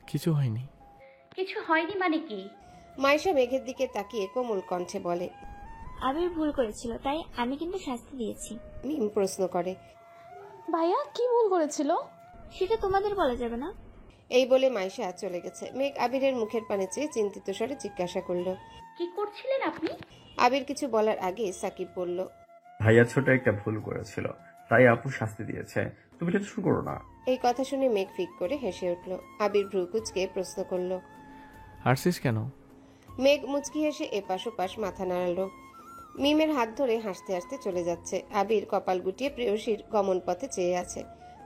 কিছু হয়নি। কিছু হয়নি মানে কি? মাইশা মেঘের দিকে তাকিয়ে কোমল কণ্ঠে বলে। আবির ভুল করেছিল, তাই আমি কিন্তু শাস্তি দিয়েছি। মিম প্রশ্ন করে। ভাইয়া কি ভুল করেছিল? সেটা তোমাদের বলা যাবে না। এই বলে মাইশা চলে গেছে। মেঘ আবিরের মুখের পানে চেয়ে চিন্তিত স্বরে জিজ্ঞাসা করলো, কি করছিলেন আপনি? আবির কিছু বলার আগে সাকিব বলল, ভাইয়া ছোট একটা ভুল করেছিল, তাই আপু শাস্তি দিয়েছে, তুমি টেনশন করো না। এই কথা শুনে মেঘ ফিক করে হেসে উঠল। আবির ভ্রু কুঁচকে প্রশ্ন করল। হারছিস কেন? মেঘ মুচকি হেসে এপাশ ওপাশ মাথা নাড়ালো। মিমের হাত ধরে হাসতে হাসতে চলে যাচ্ছে। আবির কপাল গুটিয়ে প্রেয়সীর গমন পথে চেয়ে আছে।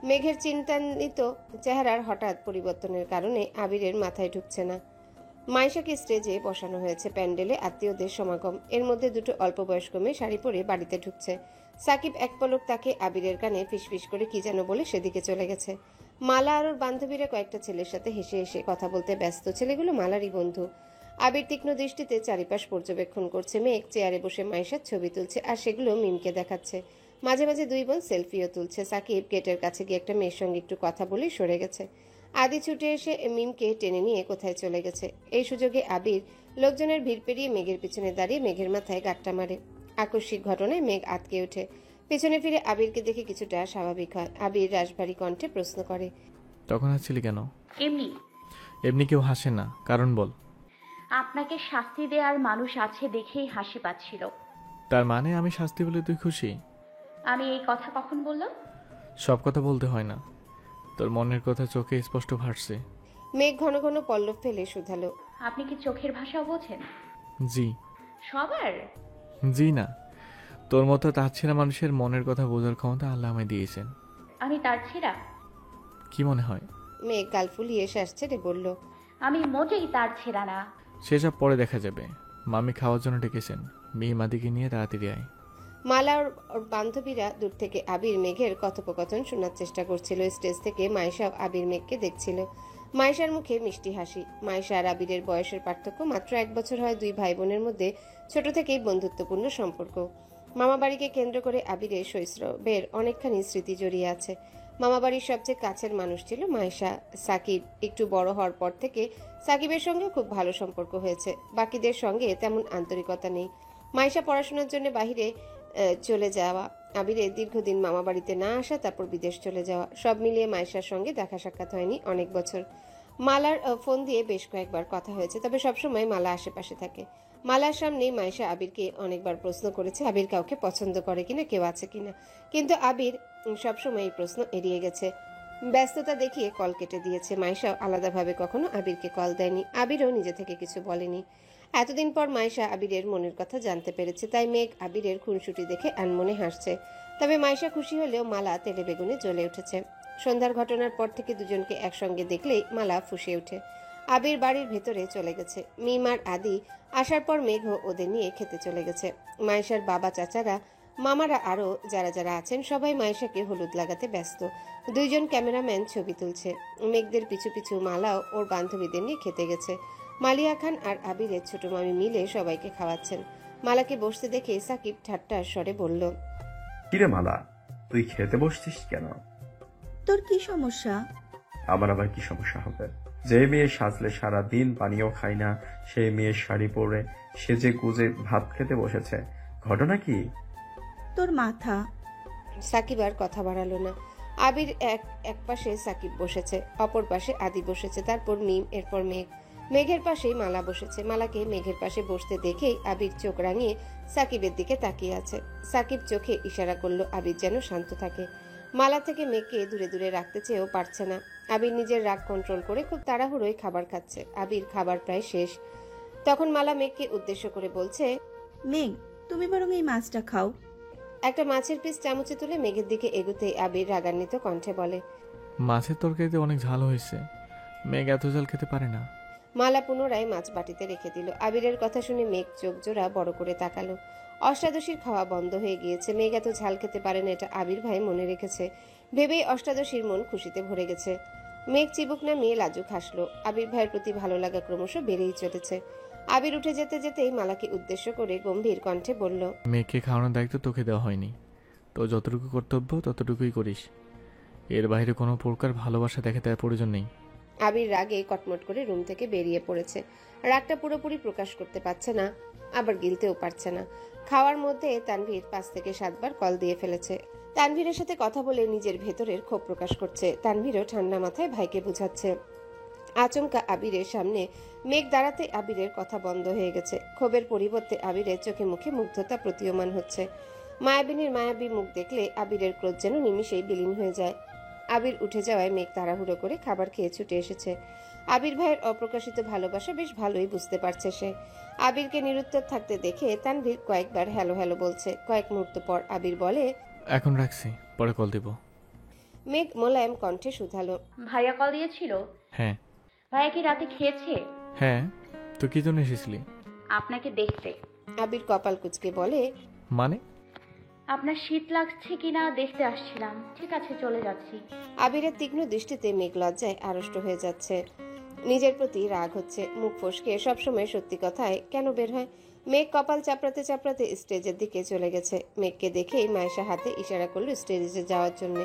মেঘের চিন্তান্বিত চেহারার হঠাৎ পরিবর্তনের কারণে আবিরের মাথায় ঢুকছে না। মাইশাকে স্টেজে বসানো হয়েছে, প্যান্ডেলে আত্মীয়দের সমাগম। এর মধ্যে দুটো অল্প বয়স্ক মেয়ে শাড়ি পরে বাড়িতে ঢুকছে। সাকিব এক পলক তাকে আবিরের কানে ফিসফিস করে কি যেন বলে সেদিকে চলে গেছে। মালা আর ওর বান্ধবীরা কয়েকটা ছেলের সাথে হেসে হেসে কথা বলতে ব্যস্ত। ছেলেগুলো মালারই বন্ধু। আবির তীক্ষ্ণ দৃষ্টিতে চারিপাশ পর্যবেক্ষণ করছে। মেঘ চেয়ারে বসে মাইশার ছবি তুলছে আর সেগুলো মিমকে দেখাচ্ছে। মাঝে মাঝে দুই বোন সেলফিও তুলছে। সাকিব গেটের কাছে গিয়ে একটা মেয়ের সঙ্গে একটু কথা বলে সরে গেছে। আদি ছুটে এসে মিমকে টেনে নিয়ে কোথায় চলে গেছে। এই সুযোগে আবির লোকজনের ভিড় পেরিয়ে মেঘের পিছনে দাঁড়িয়ে মেঘের মাথায় গাঁটটা মারে। আকস্মিক ঘটনায় মেঘ আটকে ওঠে। পেছনে ফিরে আবিরকে দেখে কিছুটা স্বাভাবিক হয়। আবির রাশভারী কণ্ঠে প্রশ্ন করে, তখন হাসছিলি কেন? এমনি। এমনি কেউ হাসে না, কারণ বল। আপনাকে শাস্তি দেওয়ার মানুষ আছে দেখেই হাসি পাচ্ছিল। তার মানে আমি শাস্তি বলে তুই খুশি? আমি এই কথা কখন বললাম? সব কথা বলতে হয় না, তোর মনের কথা চোখে স্পষ্ট ভাসছে। মেঘ ঘন ঘন পল্লব ফেলে শুধালো, আপনি কি চোখের ভাষাও বোঝেন? জি। সবার? জি না, তোর মতো তাচ্ছিনা মানুষের মনের কথা বোঝার ক্ষমতা আল্লাহ আমায় দিয়েছেন। আমি তার ছেঁড়া? কি মনে হয়? মেঘ গাল ফুলিয়ে শ্বাস ছেড়ে বলল, আমি মোটেই তার ছেঁড়া না। সেসব পরে দেখা যাবে। মামি খাওয়ার জন্য ডেকেছেন, মেয়ে মাদিকে নিয়ে তাড়াতাড়ি আয়। মালা ওর বান্ধবীরা দূর থেকে আবির মেঘের কথোপকথন শোনার চেষ্টা করছিল। স্টেজ থেকে মাইশা আবির মেঘকে দেখছিল। মাইশার মুখে মিষ্টি হাসি। মাইশা আর আবিরের বয়সের পার্থক্য মাত্র 1 বছর হয়। দুই ভাই বোনের মধ্যে ছোট থেকেই বন্ধুত্বপূর্ণ সম্পর্ক। মামাবাড়িকে কেন্দ্র করে আবিরের শৈশবের অনেকখানি স্মৃতি জড়িয়ে আছে। মামাবাড়ির সবচেয়ে কাছের মানুষ ছিল মাইশা। সাকিব একটু বড় হওয়ার পর থেকে সাকিবের সঙ্গে খুব ভালো সম্পর্ক হয়েছে। বাকিদের সঙ্গে তেমন আন্তরিকতা নেই। মাইশা পড়াশোনার জন্য বাহিরে চলে যাওয়া, আবিরের দীর্ঘদিন মামা বাড়িতে না আসা, তারপর বিদেশ চলে যাওয়া, সব মিলিয়ে মাইশার সঙ্গে দেখা সাক্ষাৎ হয়নি অনেক বছর। মালার ফোন দিয়ে বেশ কয়েকবার কথা হয়েছে, তবে সবসময় মালা আশেপাশে থাকে। মালার সামনেই মাইশা আবিরকে অনেকবার প্রশ্ন করেছে আবির কাউকে পছন্দ করে কিনা, কেউ আছে কিনা, কিন্তু আবির সবসময় এই প্রশ্ন এড়িয়ে গেছে। ব্যস্ততা দেখিয়ে কল কেটে দিয়েছে। মাইশাও আলাদাভাবে কখনো আবিরকে কল দেয়নি। আবিরও নিজে থেকে কিছু বলেনি। এতদিন পর মাইশা আবিরের মনের কথা জানতে পেরেছে, তাই মেঘ আবিরের খুনসুটি দেখে আনমনে হাসছে। তবে মাইশা খুশি হলেও মালা তেলে বেগুনে জ্বলে উঠেছে। সন্ধ্যার ঘটনার পর থেকে দুজনকে একসঙ্গে দেখলেই মালা ফুঁসে ওঠে। আবির বাড়ির ভেতরে চলে গেছে। মিম আর আদি আসার পর মেঘও ওদের নিয়ে খেতে চলে গেছে। মাইশার বাবা, চাচারা, মামারা আরও যারা যারা আছেন সবাই মাইশাকে হলুদ লাগাতে ব্যস্ত। দুইজন ক্যামেরাম্যান ছবি তুলছে। মেঘদের পিছু পিছু মালাও ওর বান্ধবীদের নিয়ে খেতে গেছে। মালিয়া খান আর আবিরের ছোট মামি মিলে সবাইকে খাওয়াচ্ছেন। মালাকে বসতে দেখে সাকিব ঠাট্টার স্বরে বলল, কিরে মালা, তুই খেতে বসছিস কেন? তোর কি সমস্যা? আমার আবার কি সমস্যা হবে? যে মেয়ে সাজলে সারা দিন পানিও খায় না, সেই মেয়ের শাড়ি পরে সেজে গুজে ভাত খেতে বসেছে, ঘটনা কি? তোর মাথা। সাকিব আর কথা বাড়ালো না। আবির এক পাশে সাকিব বসেছে, অপর পাশে আদি বসেছে, তারপর মিম, এরপর মেঘ। মেঘের পাশেই মালা বসেছে। মালাকে মেঘের পাশে বসতে দেখেই আবির চোখ রাঙিয়ে সাকিবের দিকে তাকিয়ে আছে। সাকিব চোখে ইশারা করলো আবির যেন শান্ত থাকে। মালা থেকে মেঘকে দূরে দূরে রাখতে চেয়েও পারছে না। আবির নিজের রাগ কন্ট্রোল করে খুব তাড়াহুড়োয় খাবার খাচ্ছে। আবির খাবার প্রায় শেষ। তখন মালা মেঘকে উদ্দেশ্য করে বলছে, মেঘ, তুমি বরং এই মাছটা খাও। একটা মাছের পিস চামচে তুলে মেঘের দিকে এগুতেই আবির রাগান্বিত কণ্ঠে বলে, মাছের তরকারিতে অনেক ঝাল হয়েছে, মেঘ এত ঝাল খেতে পারে না। মালা পুনরায় মাছ বাটিতে রেখে দিল। আবিরের কথা শুনে মেঘ চোখ জোড়া বড় করে তাকালো। অষ্টাদশীর খাওয়া বন্ধ হয়ে গিয়েছে। মেঘ এত ঝাল খেতে পারে না, এটা আবির ভাই মনে রেখেছে ভেবেই অষ্টাদশীর মন খুশিতে ভরে গেছে। মেঘ চিবুক নামিয়ে লাজুক হাসলো। আবির ভাইয়ের প্রতি ভালো লাগা ক্রমশ বেড়েই চলেছে। আবির উঠে যেতে যেতেই মালাকে উদ্দেশ্য করে গম্ভীর কণ্ঠে বলল, মেঘকে খাওয়ানোর দায়িত্ব তোকে দেওয়া হয়নি, তো যতটুকু কর্তব্য ততটুকুই করিস। এর বাইরে কোনো প্রকার ভালোবাসা দেখাতে আর প্রয়োজন নেই। আবির রাগে কটমট করে রুম থেকে বেরিয়ে পড়েছে। রাগটা পুরোপুরি প্রকাশ করতে পারছে না, আবার গিলতেও পারছে না। খাওয়ার মধ্যে তানভীর 5 থেকে 7 বার কল দিয়ে ফেলেছে। তানভীরের সাথে কথা বলে নিজের ভেতরের ক্ষোভ প্রকাশ করছে। তানভীরও ঠান্ডা মাথায় ভাইকে বুঝাচ্ছে। আচমকা আবিরের সামনে মেঘ দাঁড়াতে আবিরের কথা বন্ধ হয়ে গেছে। ক্ষোভের পরিবর্তে আবিরের চোখে মুখে মুগ্ধতা প্রতীয়মান হচ্ছে। মায়াবিনীর মায়াবী মুখ দেখলে আবিরের ক্রোধ যেন নিমিষেই বিলীন হয়ে যায়। আবির উঠে যাওয়ায় মেঘ তাড়াহুড়ো করে খাবার খেয়ে ছুটে এসেছে। আবির ভাইয়ের অপ্রকাশিত ভালোবাসা বেশ ভালোই বুঝতে পারছে সে। আবিরকে নিরুত্তর থাকতে দেখে তানভীর কয়েকবার হ্যালো হ্যালো বলছে। কয়েক মুহূর্ত পর আবির বলে, এখন রাখছি, পরে কল দেব। মেঘ মোলায়েম কণ্ঠে শুধালো, ভাইয়া কল দিয়েছিল? হ্যাঁ। ভাইয়া কি রাতে খেয়েছে? হ্যাঁ, তো কি জন্য এসেছিলি? আপনাকে দেখতে। আবির কপাল কুঁচকে বলে, মানে? আপনার শীত লাগছে কিনা দেখতে আসছিলাম। ঠিক আছে, চলে যাচ্ছি। আবিরের তীক্ষ্ণ দৃষ্টিতে মেঘ লজ্জায় আড়ষ্ট হয়ে যাচ্ছে। নিজের প্রতি রাগ হচ্ছে। মুখ ফসকে সবসময় সত্যি কথায় কেন বের হয়? মেঘ কপাল চাপড়াতে চাপড়াতে স্টেজের দিকে চলে গেছে। মেঘকে দেখেই মায়েশা হাতে ইশারা করলো স্টেজে যাওয়ার জন্য।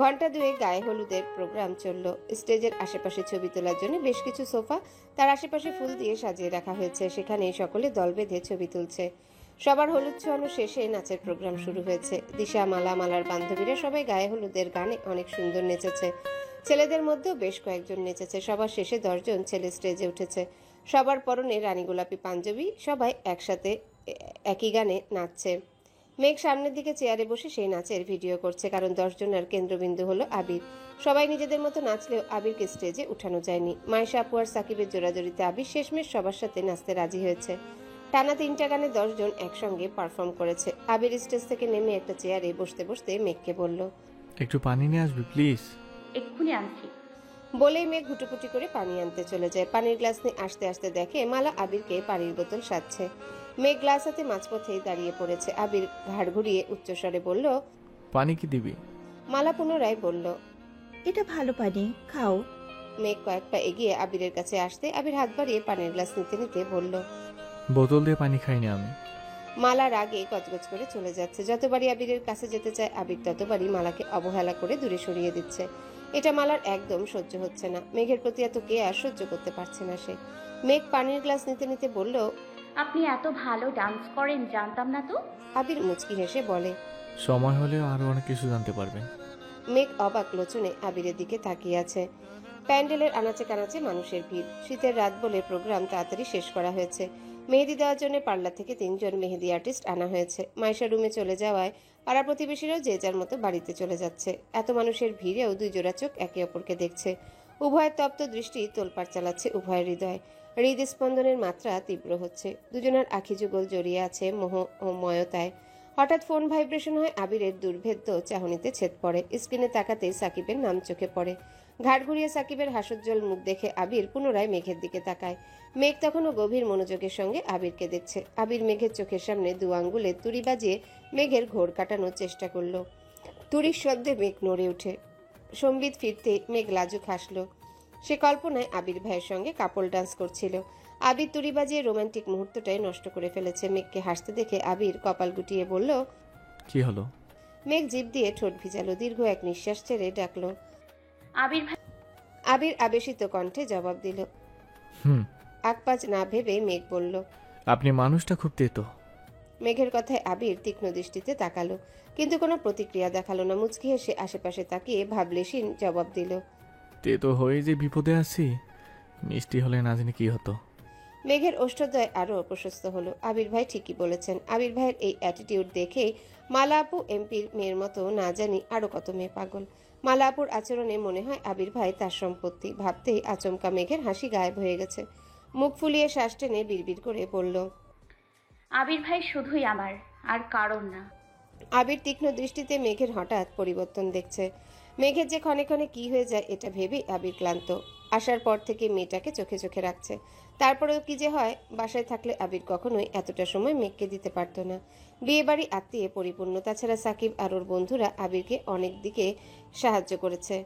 ঘন্টা দুয়ে গায়ে হলুদের প্রোগ্রাম চলল। স্টেজের আশেপাশে ছবি তোলার জন্য বেশ কিছু সোফা, তার আশেপাশে ফুল দিয়ে সাজিয়ে রাখা হয়েছে। সেখানে সকলে দল বেঁধে ছবি তুলছে। সবার হলুদ ছোঁয়ানো শেষে নাচের প্রোগ্রাম শুরু হয়েছে। দিশা, মালা, মালার বান্ধবীরা সবাই গায়ে হলুদের গানে অনেক সুন্দর নেচেছে। ছেলেদের মধ্যেও বেশ কয়েকজন নেচেছে। সবার শেষে 10 জন ছেলে স্টেজে উঠেছে। সবার পরনে রানী গোলাপি পাঞ্জাবি। সবাই একসাথে একই গানে নাচছে। মেঘ সামনের দিকে চেয়ারে বসে সেই নাচের ভিডিও করছে, কারণ 10 জনের কেন্দ্রবিন্দু হলো আবির। সবাই নিজেদের মতো নাচলেও আবিরকে স্টেজে উঠানো যায়নি। মায়েশা আপু আর সাকিবের জোড়াজোড়িতে আবির শেষমেশ সবার সাথে নাচতে রাজি হয়েছে। টানা 3টা গানে 10 জন একসঙ্গে পারফর্ম করেছে। আবির স্টেজ থেকে নেমে একটা চেয়ারে বসতে বসতে মেঘকে বলল, একটু পানি নিয়ে আসবি প্লিজ? এক্ষুনি আনছি। বলেই মেঘ ঘুটুপুটি করে পানি আনতে চলে যায়। পানির গ্লাস নিয়ে আসতে আসতে দেখে মালা আবিরকে পানির বোতল সাজছে। মেঘ গ্লাস হাতে মাঝপথেই দাঁড়িয়ে পড়েছে। আবির ঘাড় ঘুরিয়ে উচ্চস্বরে বলল, পানি কি দিবি? মালা পুনরায় বলল, এটা ভালো পানি, খাও। মেঘ কয়েক পা এগিয়ে আবিরের কাছে আসতে আবির হাত বাড়িয়ে পানির গ্লাস নিতে নিতে বলল। বোতল দিয়ে পানি খাইনি আমি। মালা রাগে গজগজ করে চলে যাচ্ছে। যতবারই আবিরের কাছে যেতে চায় আবির ততবারই মালাকে অবহেলা করে দূরে সরিয়ে দিচ্ছে। এটা মালার একদম সহ্য হচ্ছে না। মেঘের প্রতি এত কেয়ার সহ্য করতে পারছে না সে। মেঘ পানির গ্লাস নিতে নিতে বলল, আপনি এত ভালো ডান্স করেন, জানতাম না তো। আবির মুচকি হেসে বলে। সময় হলেও আরো অনেক কিছু জানতে পারবেন। মেঘ অবাক লোচনে আবিরের দিকে তাকিয়ে আছে। প্যান্ডেলের আনাচে কানাচে মানুষের ভিড়। শীতের রাত বলে প্রোগ্রাম তাড়াতাড়ি শেষ করা হয়েছে। মেহেদি দেওয়ার জন্য পার্লার থেকে 3 জন মেহেদি আর্টিস্ট আনা হয়েছে। মাইশা রুমে চলে যাওয়ায় পাড়া প্রতিবেশীরাও যে যার মতো বাড়িতে চলে যাচ্ছে। এত মানুষের ভিড়েও 2 জোড়া চোখ একে অপরকে দেখছে। উভয়ের তপ্ত দৃষ্টি তোলপাড় চালাচ্ছে উভয়ের হৃদয়। হৃদস্পন্দনের মাত্রা তীব্র হচ্ছে। দুজনের আখি যুগল জড়িয়ে আছে মোহ ও ময়তায়। হঠাৎ ফোন ভাইব্রেশন হয়। আবিরের দুর্ভেদ্য চাহনিতে ছেদ পড়ে। স্ক্রিনে তাকাতেই সাকিবের নাম চোখে পড়ে। ঘাড় ঘুরিয়ে সাকিবের হাসজ্জ্বল মুখ দেখে আবির পুনরায় মেঘের দিকে তাকায়। মেঘ তখনও গভীর মনোযোগের সঙ্গে আবিরকে দেখছে। আবির মেঘের চোখের সামনে 2 আঙ্গুলে তুড়ি বাজিয়ে মেঘের ঘোর কাটানোর চেষ্টা করল। তুড়ির শব্দে মেঘ নড়ে ওঠে। সম্বিত ফিরতে মেঘ লাজুক হাসল। সে কল্পনায় আবির ভাইয়ের সঙ্গে কাপল ডান্স করছিল। আবির তুড়ি বাজিয়ে রোমান্টিক মুহূর্তটাই নষ্ট করে ফেলেছে। মেঘকে হাসতে দেখে আবির কপাল গুটিয়ে বলল, কি হলো? মেঘ জিভ দিয়ে ঠোঁট ভিজালো। দীর্ঘ এক নিঃশ্বাস ছেড়ে ডাকলো, আবির ভাই। আবির আবেশিত কণ্ঠে জবাব দিল। হুম। আকপাজ না ভেবে মেঘ বলল, আপনি মানুষটা খুব তেতো। মেঘের কথায় আবির তীক্ষ্ণ দৃষ্টিতে তাকালো, কিন্তু কোনো প্রতিক্রিয়া দেখালো না। মুচকি হেসে আশেপাশে তাকিয়ে ভাবলেশীন জবাব দিল, তেতো হয়ে যে বিপদে আছি, মিষ্টি হলে না জানি কি হতো। মেঘের ওষ্ঠদ্বয় আরো প্রশস্ত হলো। আবির ভাই ঠিকই বলেছেন। আবির ভাইয়ের এই অ্যাটিটিউড দেখেই মালা আপু এমপির মেয়ের মতো না জানি আরো কত মেয়ে পাগল। মালা আপুর আচরণে মনে হয় আবির ভাই তার সম্পত্তি। ভাবতেই আচমকা মেঘের হাসি গায়েব হয়ে গেছে। মুখ ফুলিয়ে শ্বাস টেনে বিড়বিড় করে বলল, আবির ভাই শুধুই আমার, আর কারণ না। আবির তীক্ষ্ণ দৃষ্টিতে মেঘের হঠাৎ পরিবর্তন দেখছে। মেঘের যে ক্ষণে ক্ষণে কি হয়ে যায় এটা ভেবেই আবির ক্লান্ত। আসার পর থেকে মেয়েটাকে চোখে চোখে রাখছে। তারপরেও কি যে হয়, বাসায় থাকলে আবির কখনোই এতটা সময় মেঘকে দিতে পারত না। বিয়ে বাড়ি আত্মীয় পরিপূর্ণ। তাছাড়া সাকিব আর ওর বন্ধুরা আবিরকে অনেক দিকে সাহায্য করেছে।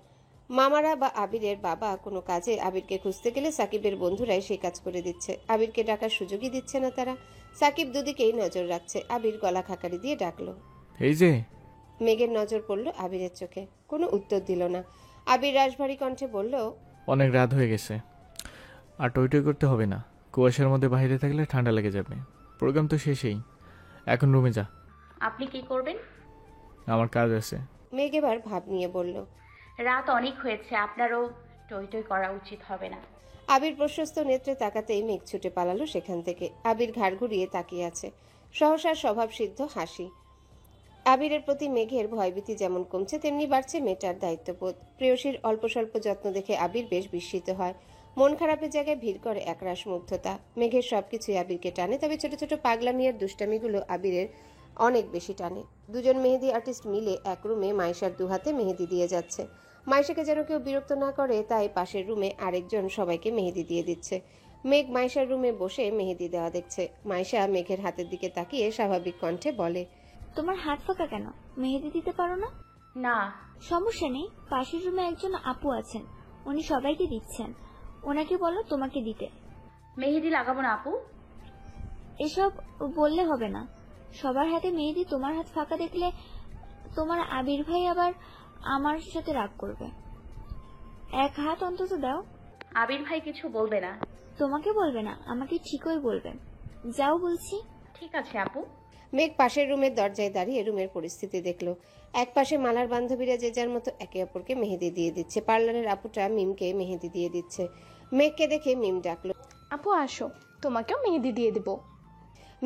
মামারা বা আবিরের বাবা কোনো কাজে আবিরকে খুঁজতে গেলে সাকিবের বন্ধুরাই সেই কাজ করে দিচ্ছে। আবিরকে ডাকার সুযোগই দিচ্ছে না তারা। সাকিব দুদিকেই নজর রাখছে। আবির গলা খাকারি দিয়ে ডাকলো, এই যে। মেঘের নজর পড়ল আবিরের চোখে, কোনো উত্তর দিল না। আবির রাশভারী কণ্ঠে বলল, অনেক রাত হয়ে গেছে, আর টই করতে হবে না। কুয়াশার মধ্যে বাইরে থাকলে ঠান্ডা লেগে যাবে। প্রোগ্রাম তো শেষেই, এখন রুমে যা। আপনি কি করবেন? আমার কাজ আছে। মেঘ এবার ভাব নিয়ে বলল, রাত অনেক হয়েছে, আপনারও টই টই করা উচিত হবে না। আবির প্রশস্ত নেত্রে তাকাতেই মেঘ ছুটে পালালো সেখান থেকে। আবির ঘাড় ঘুরিয়ে তাকিয়ে আছে, সহসা স্বভাবসিদ্ধ হাসি। আবিরের প্রতি মেঘের ভয়ভীতি যেমন কমছে, তেমনি বাড়ছে মেয়েটার দায়িত্ববোধ। প্রেয়সীর অল্প স্বল্প যত্ন দেখে আবির বেশ বিস্মিত হয়। মন খারাপের জায়গায় ভিড় করে একরাশ মুগ্ধতা। মেঘের সবকিছুই আবিরকে টানে, তবে ছোট ছোট পাগলামি আর দুষ্টামিগুলো আবিরের অনেক বেশি টানে। দুজন মেহেদি আর্টিস্ট মিলে এক রুমে মাইশার দুহাতে মেহেদি দিয়ে যাচ্ছে। মাইশাকে যেন কেউ বিরক্ত না করে, তাই পাশের রুমে আরেকজন সবাইকে মেহেদি দিয়ে দিচ্ছে। মেঘ মাইশার রুমে বসে মেহেদি দেওয়া দেখছে। মাইশা মেঘের হাতের দিকে তাকিয়ে স্বাভাবিক কণ্ঠে বলে, তোমার হাত ফাঁকা কেন? মেহেদি দিতে পারো না? না। সমস্যা নেই, পাশের রুমে একজন আপু আছেন, উনি সবাইকে দিচ্ছেন। ওনাকে বলো তোমাকে দিতে। মেহেদি লাগাবো না আপু? এসব বললে হবে না। সবার হাতে মেহেদি, তোমার হাত ফাঁকা দেখলে তোমার আবির ভাই আবার আমার সাথে রাগ করবে। এক হাত অন্তত দাও। আবির ভাই কিছু বলবে না। তোমাকে বলবে না, আমাকে ঠিকই বলবে। যাও বলছি। ঠিক আছে আপু। মেঘ পাশের রুমের দরজায় দাঁড়িয়ে রুমের পরিস্থিতি দেখলো। এক পাশে মালার বান্ধবীরা যে যার মতো একে অপরকে মেহেদি দিয়ে দিচ্ছে। পার্লারের আপুটা মিমকে মেহেদি দিয়ে দিচ্ছে। মেঘকে দেখে মিম ডাকলো, আপু আসো, তোমাকেও মেহেদি দিয়ে দেবো।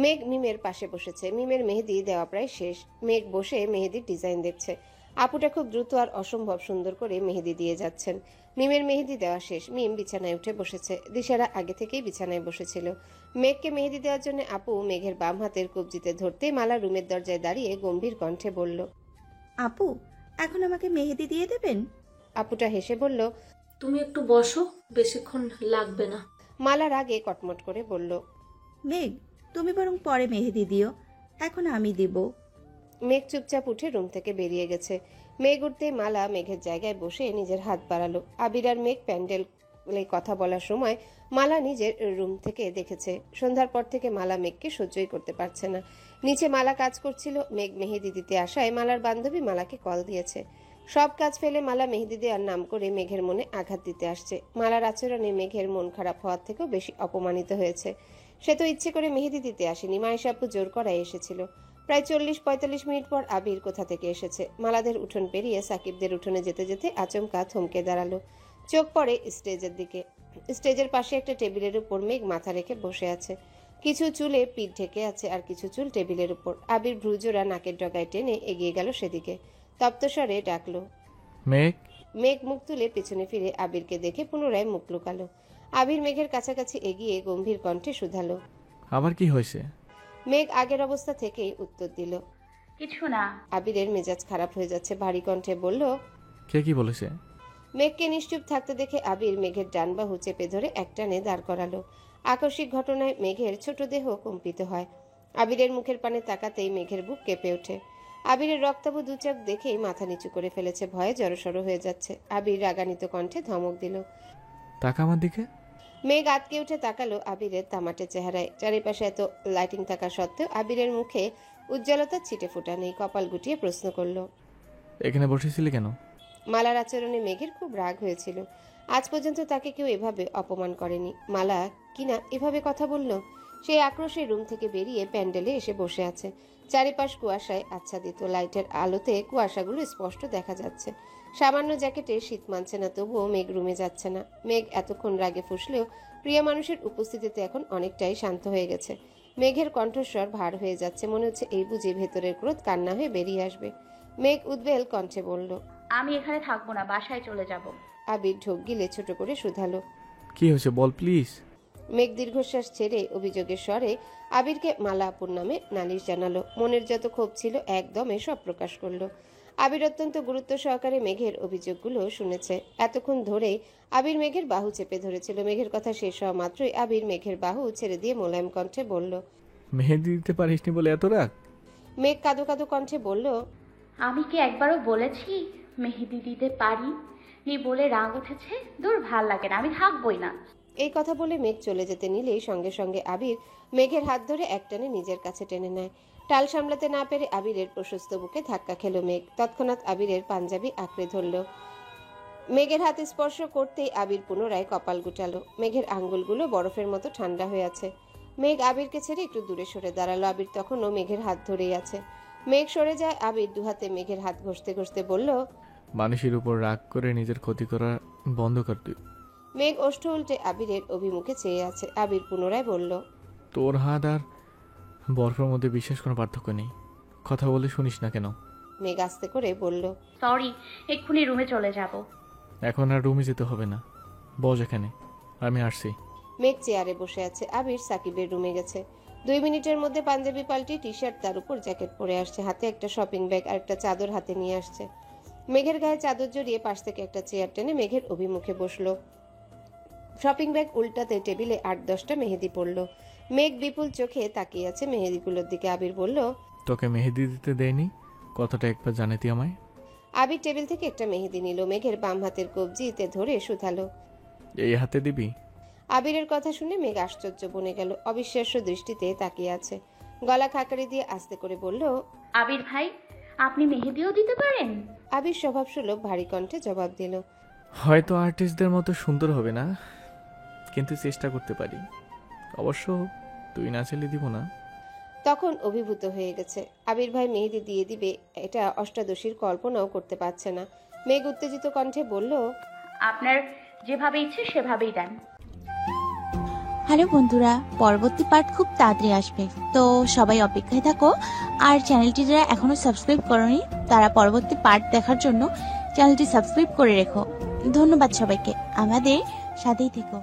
মেঘ মিমের পাশে বসেছে। মিমের মেহেদি দেওয়া প্রায় শেষ। মেঘ বসে মেহেদির ডিজাইন দেখছে। আপুটা খুব দ্রুত আর অসম্ভব সুন্দর করে মেহেদি দিয়ে যাচ্ছেন। মিমের মেহেদি দেওয়া শেষ। মিম বিছানায় উঠে বসেছে। দিশারা আগে থেকেই বিছানায় বসেছিল। মেঘকে মেহেদি দেওয়ার জন্য আপু মেঘের বাম হাতের কবজিতে ধরতেই মালা রুমের দরজায় দাঁড়িয়ে গম্ভীর কণ্ঠে বলল, আপু, এখন আমাকে মেহেদি দিয়ে দেবেন? আপুটা হেসে বলল, তুমি একটু বসো, বেশিক্ষণ লাগবে না। মালার আগে কটমট করে বলল, মেঘ, তুমি বরং পরে মেহেদি দিও, এখন আমি দিব। মেঘ চুপচাপ উঠে রুম থেকে বেরিয়ে গেছে। মেঘ উঠতেই মালা মেঘের জায়গায় বসে নিজের হাত বাড়ালো। আবির আর মেঘ প্যান্ডেলে কথা বলার সময় মালা নিজের রুম থেকে দেখেছে। সন্ধ্যার পর থেকে মালা মেঘকে সহ্যই করতে পারছে না। নিচে মালা কাজ করছিল। মেঘ মেহেদি দিতে আসায় মালার বান্ধবী মালাকে কল দিয়েছে। সব কাজ ফেলে মালা মেহেদি দেওয়ার নাম করে মেঘের মনে আঘাত দিতে আসছে। মালার আচরণে মেঘের মন খারাপ হওয়ার থেকেও বেশি অপমানিত হয়েছে। সে তো ইচ্ছে করে মেহেদি দিতে আসেনি, মায়েশা আপু জোর করায় এসেছিল। প্রায় 40-45 মিনিট পর আবির কোথা থেকে এসেছে। মালাদের উঠোন পেরিয়ে সাকিবদের উঠোনে যেতে যেতে আচমকা থমকে দাঁড়ালো। চোখ পড়ে স্টেজের দিকে। স্টেজের পাশে একটা টেবিলের উপর মেঘ মাথা রেখে বসে আছে। কিছু চুলে পিঠ ঢেকে আছে, আর কিছু চুল টেবিলের উপর। আবির ভ্রুজোড়া নাকের ডগায় টেনে এগিয়ে গেল সেদিকে। তপ্তস্বরে ডাকলো, মেঘ। মেঘ মুখ তুলে পেছনে ফিরে আবিরকে দেখে পুনরায় মুখ লুকালো। আবির মেঘের কাছাকাছি এগিয়ে গম্ভীর কণ্ঠে শুধালো, আবার কি হয়েছে? মেঘ আগের অবস্থা থেকেই উত্তর দিল, কিছু না। আবিরের মেজাজ খারাপ হয়ে যাচ্ছে। ভারী কণ্ঠে বলল, কে কি বলেছে? মেঘকে নিশ্চুপ থাকতে দেখে আবির মেঘের ডান বাহু চেপে ধরে একটানে দাঁড় করালো। আকস্মিক ঘটনায় মেঘের ছোট দেহ কম্পিত হয়। আবিরের মুখের পানে তাকাতেই মেঘের বুক কেঁপে ওঠে। আবিরের রক্তাভ দুচোখ দেখেই মাথা নিচু করে ফেলেছে, ভয়ে জড়সড় হয়ে যাচ্ছে। আবির রাগান্বিত কণ্ঠে ধমক দিল। তাকা আমার দিকে। মেঘ আতকে উঠে তাকালো আবিরের তামাটে চেহারায়। চারিপাশে এত লাইটিং থাকা সত্ত্বেও আবিরের মুখে উজ্জ্বলতার ছিটে ফোটা নেই। কপাল গুটিয়ে প্রশ্ন করল, এখানে বসেছিলি কেন? মালার আচরণে মেঘের খুব রাগ হয়েছিল। আজ পর্যন্ত তাকে কেউ এভাবে অপমান করেনি। মালা কিনা এভাবে কথা বলল। সেই আক্রোশে রুম থেকে বেরিয়ে প্যান্ডেলে এসে বসে আছে। চারিপাশ কুয়াশায় আচ্ছাদিত। লাইটের আলোতে কুয়াশাগুলো স্পষ্ট দেখা যাচ্ছে। সামান্য জ্যাকেটে শীত মানছে না, তবুও মেঘ রুমে যাচ্ছে না। মেঘ এতক্ষণ রাগে ফুঁসলেও প্রিয় মানুষের উপস্থিতিতে এখন অনেকটাই শান্ত হয়ে গেছে। মেঘের কণ্ঠস্বর ভার হয়ে যাচ্ছে। মনে হচ্ছে এই বুঝি ভেতরের ক্রোধ কান্না হয়ে বেরিয়ে আসবে। মেঘ উদ্বেল কণ্ঠে বলল, আমি এখানে থাকবো না, বাসায় চলে যাব। আবির ঢোক গিলে ছোট করে শুধালো, কি হয়েছে বল প্লিজ। মেঘ দীর্ঘশ্বাস ছেড়ে অভিযোগের স্বরে আবিরকে মালা আপুর নামে নালিশ জানালো। মনের যত ক্ষোভ ছিল একদমে সব প্রকাশ করলো। আবির অত্যন্ত গুরুত্ব সহকারে মেঘের অভিযোগগুলো শুনেছে। এতক্ষণ ধরেই আবির মেঘের বাহু চেপে ধরেছিল। মেঘের কথা শেষ হওয়া মাত্রই আবির মেঘের বাহু ছেড়ে দিয়ে মোলায়েম কণ্ঠে বলল, মেহেদি দিতে পারিসনি বলে এত রাগ? মেঘ কাঁদো কাঁদো কণ্ঠে বলল, আমি কি একবারও বলেছি মেহেদি দিতে পারি নি বলে রাগ উঠেছে? দূর, ভাল লাগে না, আমি থাকবই না। এই কথা বলে মেঘ চলে যেতে নিলেই সঙ্গে সঙ্গে আবির মেঘের হাত ধরে একটানে নিজের কাছে টেনে নেয়। টাল সামলাতে না পেরে আবিরের প্রশস্ত বুকে ধাক্কা খেল মেঘ। তৎক্ষণাৎ আবিরের পাঞ্জাবি আঁকড়ে ধরল। মেঘের হাতে স্পর্শ করতেই আবির পুনরায় কপাল গুটালো। মেঘের আঙ্গুলগুলো বরফের মতো ঠান্ডা হয়ে আছে। মেঘ আবিরকে ছেড়ে একটু দূরে সরে দাঁড়ালো। আবির তখনও মেঘের হাত ধরেই আছে। মেঘ সরে যায়। আবির দুহাতে মেঘের হাত ঘষতে ঘষতে বলল, মানুষের উপর রাগ করে নিজের ক্ষতি করা বন্ধ কর তুই। মেঘ ওষ্ঠ উল্টে আবিরের অভিমুখে চেয়ে আছে। আবির পুনরায় বলল, তোর হাত আর বরফের মধ্যে বিশেষ কোনো পার্থক্য নেই। কথা বলে শুনিস না কেন? মেঘ আস্তে করে বলল, সরি, এক্ষুনি রুমে চলে যাব। এখন আর রুমে যেতে হবে না, বস এখানে, আমি আসছি। মেঘ চেয়ারে বসে আছে। আবির সাকিবের রুমে গেছে। 2 মিনিটের মধ্যে পাঞ্জাবি পাল্টি টি শার্ট, তার উপর জ্যাকেট পরে আসছে। হাতে একটা শপিং ব্যাগ আর একটা চাদর হাতে নিয়ে আসছে। মেঘের গায়ে চাদর জড়িয়ে পাশ থেকে একটা চেয়ার টেনে মেঘের অভিমুখে বসলো। শপিং ব্যাগ উল্টাতে টেবিলে 8-10টা মেহেদি পড়ল। মেঘ বিপুল চোখে তাকিয়ে আছে মেহেদিগুলোর দিকে। আবির বলল, তোকে মেহেদি দিতে দেয়নি, কথাটা একবার জানাতি আমায়। আবির টেবিল থেকে একটা মেহেদি নিল। মেঘের বাম হাতের কবজিতে ধরে শুধালো। এই হাতে দিবি? আবিরের কথা শুনে মেঘ আশ্চর্য বনে গেল। অবিশ্বাস্য দৃষ্টিতে তাকিয়ে আছে। গলা খাকারি দিয়ে আস্তে করে বলল, আবির ভাই, আপনি মেহেদিও দিতে পারেন? আবির স্বভাবসুলভ ভারী কণ্ঠে জবাব দিল, হয়তো আর্টিস্টদের মতো সুন্দর হবে না, কিন্তু চেষ্টা করতে পারি। অবশ্য তুই না চাইলে দিব না। তখন অভিভূত হয়ে গেছে। আবির ভাই মেহেদি দিয়ে দিবে এটা অষ্টাদশীর কল্পনাও করতে পারছে না। মেঘ উত্তেজিত কণ্ঠে বলল, আপনার যেভাবে ইচ্ছে সেভাবেই দেন। হ্যালো বন্ধুরা, পরবর্তী পার্ট খুব তাড়াতাড়ি আসবে, তো সবাই অপেক্ষায় থাকো। আর চ্যানেলটি যারা এখনো সাবস্ক্রাইব করোনি তারা পরবর্তী পার্ট দেখার জন্য চ্যানেলটি সাবস্ক্রাইব করে রেখো। ধন্যবাদ সবাইকে, আমাদের সাথেই থেকো।